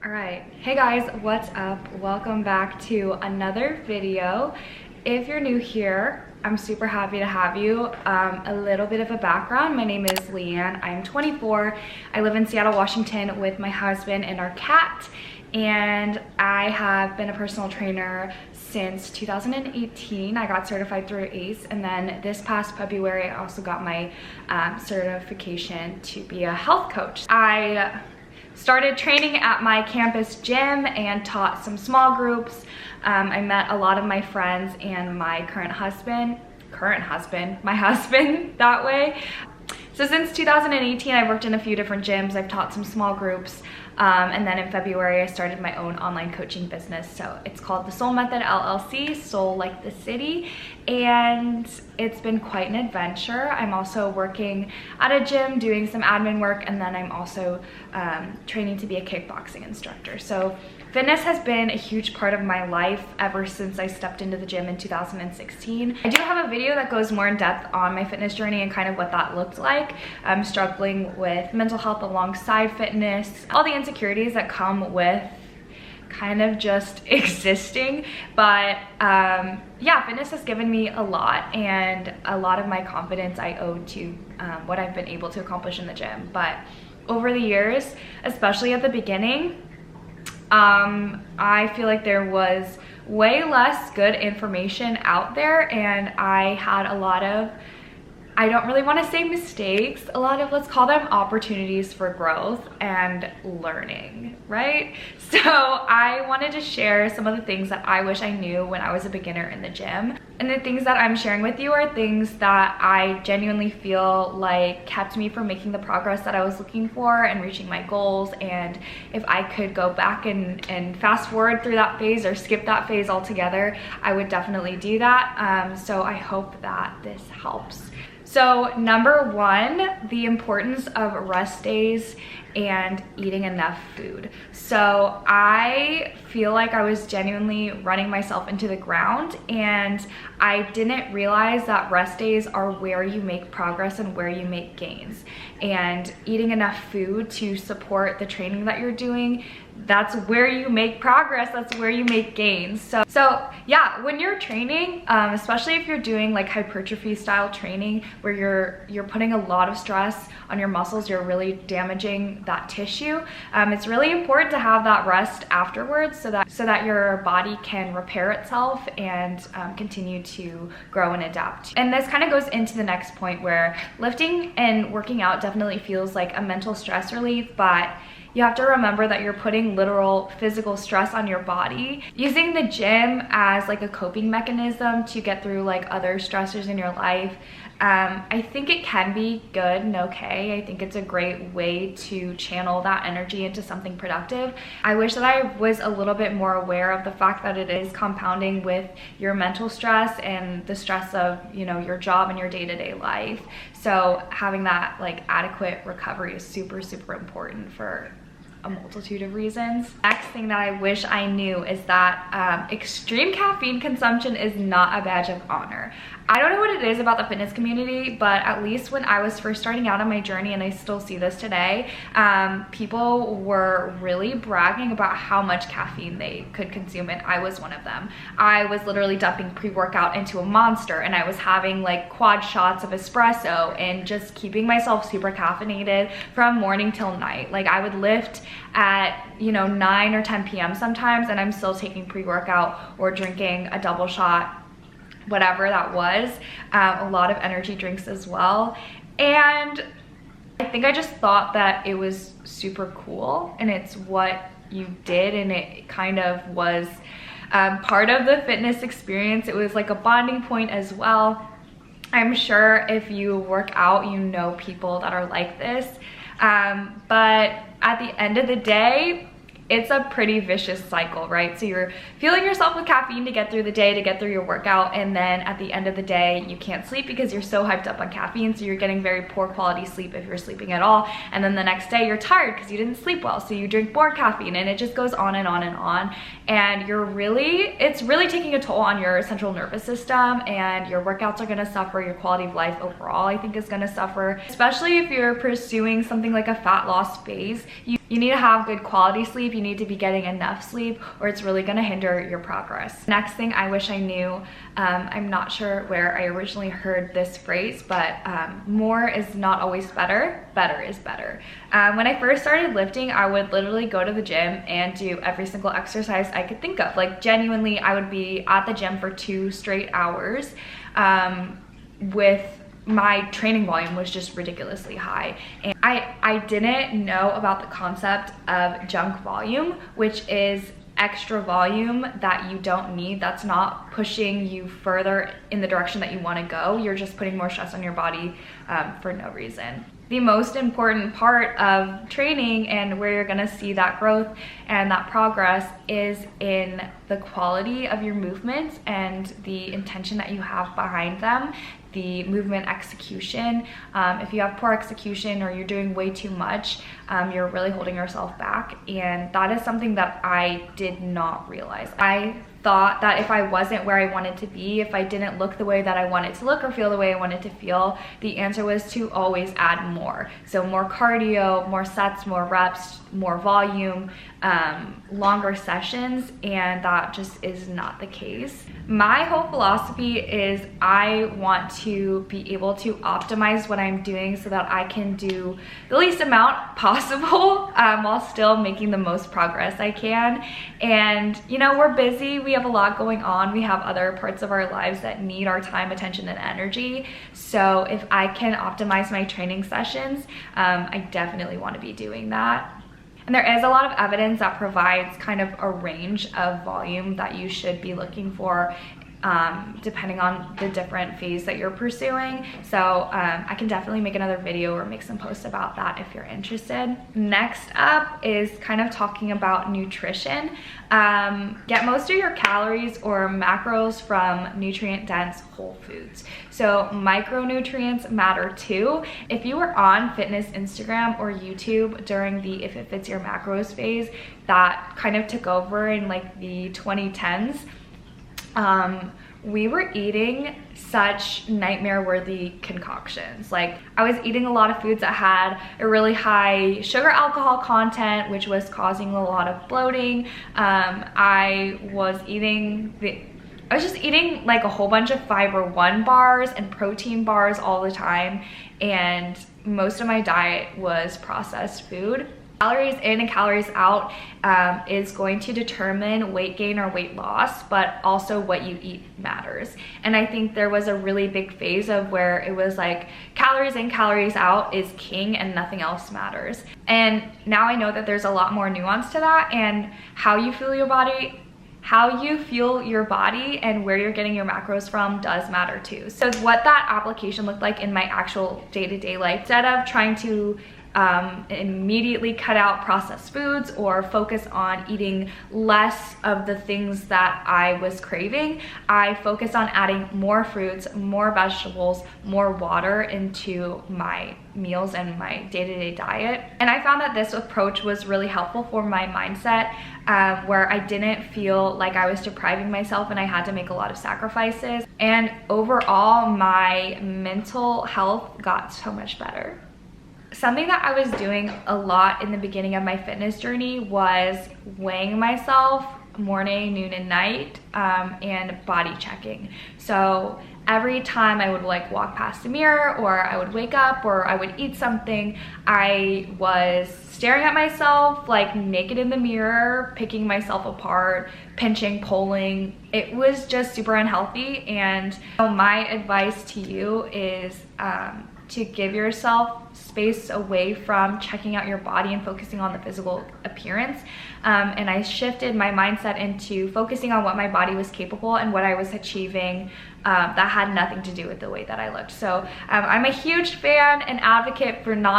All right, hey guys, what's up? Welcome back to another video. If you're new here, I'm super happy to have you. A little bit of a background. My name is Leanne. I'm 24. I live in Seattle, Washington with my husband and our cat. And I have been a personal trainer since 2018. I got certified through ACE, and then this past February, I also got my certification to be a health coach. I started training at my campus gym and taught some small groups. I met a lot of my friends and my my husband that way. So since 2018, I've worked in a few different gyms. I've taught some small groups. And then in February, I started my own online coaching business. So it's called the Soul Method LLC, Soul like the city. And it's been quite an adventure. I'm also working at a gym doing some admin work. And then I'm also training to be a kickboxing instructor. So fitness has been a huge part of my life ever since I stepped into the gym in 2016. I do have a video that goes more in depth on my fitness journey and kind of what that looked like. I'm struggling with mental health alongside fitness, all the insecurities that come with kind of just existing. But yeah, fitness has given me a lot, and a lot of my confidence I owe to what I've been able to accomplish in the gym. But over the years, especially at the beginning, I feel like there was way less good information out there, and I had a lot of, I don't really want to say mistakes, a lot of, let's call them opportunities for growth and learning, right? So I wanted to share some of the things that I wish I knew when I was a beginner in the gym. And the things that I'm sharing with you are things that I genuinely feel like kept me from making the progress that I was looking for and reaching my goals. And if I could go back and fast forward through that phase or skip that phase altogether, I would definitely do that. So I hope that this helps. So number one, the importance of rest days and eating enough food. So I feel like I was genuinely running myself into the ground, and I didn't realize that rest days are where you make progress and where you make gains. And eating enough food to support the training that you're doing, that's where you make progress, that's where you make gains. So yeah, when you're training, especially if you're doing like hypertrophy style training where you're putting a lot of stress on your muscles, you're really damaging that tissue, it's really important to have that rest afterwards so that your body can repair itself and continue to grow and adapt. And this kind of goes into the next point, where lifting and working out definitely feels like a mental stress relief, but you have to remember that you're putting literal physical stress on your body. Using the gym as like a coping mechanism to get through like other stressors in your life, I think it can be good and okay. I think it's a great way to channel that energy into something productive. I wish that I was a little bit more aware of the fact that it is compounding with your mental stress and the stress of, you know, your job and your day-to-day life. So having that like adequate recovery is super, super important for a multitude of reasons. Next thing that I wish I knew is that extreme caffeine consumption is not a badge of honor. I don't know what it is about the fitness community, but at least when I was first starting out on my journey, and I still see this today, people were really bragging about how much caffeine they could consume, and I was one of them. I was literally dumping pre-workout into a Monster, and I was having like quad shots of espresso and just keeping myself super caffeinated from morning till night. Like I would lift at, you know, 9 or 10 p.m. sometimes, and I'm still taking pre-workout or drinking a double shot, whatever that was, a lot of energy drinks as well. And I think I just thought that it was super cool, and it's what you did, and it kind of was part of the fitness experience. It was like a bonding point as well. I'm sure if you work out, you know people that are like this, but at the end of the day, it's a pretty vicious cycle, right? So you're fueling yourself with caffeine to get through the day, to get through your workout, and then at the end of the day, you can't sleep because you're so hyped up on caffeine, so you're getting very poor quality sleep if you're sleeping at all, and then the next day you're tired because you didn't sleep well, so you drink more caffeine, and it just goes on and on and on, and it's really taking a toll on your central nervous system, and your workouts are gonna suffer, your quality of life overall, I think, is gonna suffer, especially if you're pursuing something like a fat loss phase. You You need to have good quality sleep. You need to be getting enough sleep, or it's really going to hinder your progress. Next thing I wish I knew, I'm not sure where I originally heard this phrase, but more is not always better. Better is better. When I first started lifting, I would literally go to the gym and do every single exercise I could think of. Like genuinely, I would be at the gym for 2 straight hours with my training volume was just ridiculously high. And I didn't know about the concept of junk volume, which is extra volume that you don't need, that's not pushing you further in the direction that you want to go. You're just putting more stress on your body for no reason. The most important part of training and where you're gonna see that growth and that progress is in the quality of your movements and the intention that you have behind them, the movement execution. If you have poor execution or you're doing way too much, you're really holding yourself back. And that is something that I did not realize. I thought that if I wasn't where I wanted to be, if I didn't look the way that I wanted to look or feel the way I wanted to feel, the answer was to always add more. So more cardio, more sets, more reps, more volume, longer sessions, and that just is not the case. My whole philosophy is I want to be able to optimize what I'm doing so that I can do the least amount possible while still making the most progress I can. And you know, we're busy, we have a lot going on, we have other parts of our lives that need our time, attention, and energy. So if I can optimize my training sessions, I definitely want to be doing that. And there is a lot of evidence that provides kind of a range of volume that you should be looking for depending on the different phase that you're pursuing. So I can definitely make another video or make some posts about that if you're interested. Next up is kind of talking about nutrition. Get most of your calories or macros from nutrient-dense whole foods. So micronutrients matter too. If you were on fitness Instagram or YouTube during the If It Fits Your Macros phase that kind of took over in like the 2010s, we were eating such nightmare-worthy concoctions. Like I was eating a lot of foods that had a really high sugar alcohol content, which was causing a lot of bloating. I was just eating like a whole bunch of Fiber One bars and protein bars all the time, and most of my diet was processed food. Calories in and calories out is going to determine weight gain or weight loss, but also what you eat matters. And I think there was a really big phase of where it was like calories in, calories out is king and nothing else matters. And now I know that there's a lot more nuance to that, and how you feel your body and where you're getting your macros from does matter too. So what that application looked like in my actual day-to-day life, instead of trying to immediately cut out processed foods or focus on eating less of the things that I was craving, I focused on adding more fruits, more vegetables, more water into my meals and my day-to-day diet. And I found that this approach was really helpful for my mindset, where I didn't feel like I was depriving myself and I had to make a lot of sacrifices. And overall, my mental health got so much better. Something that I was doing a lot in the beginning of my fitness journey was weighing myself morning, noon, and night, and body checking. So every time I would like walk past a mirror, or I would wake up, or I would eat something, I was staring at myself like naked in the mirror, picking myself apart, pinching, pulling. It was just super unhealthy. And so my advice to you is to give yourself space away from checking out your body and focusing on the physical appearance. And I shifted my mindset into focusing on what my body was capable and what I was achieving that had nothing to do with the way that I looked. So I'm a huge fan and advocate for non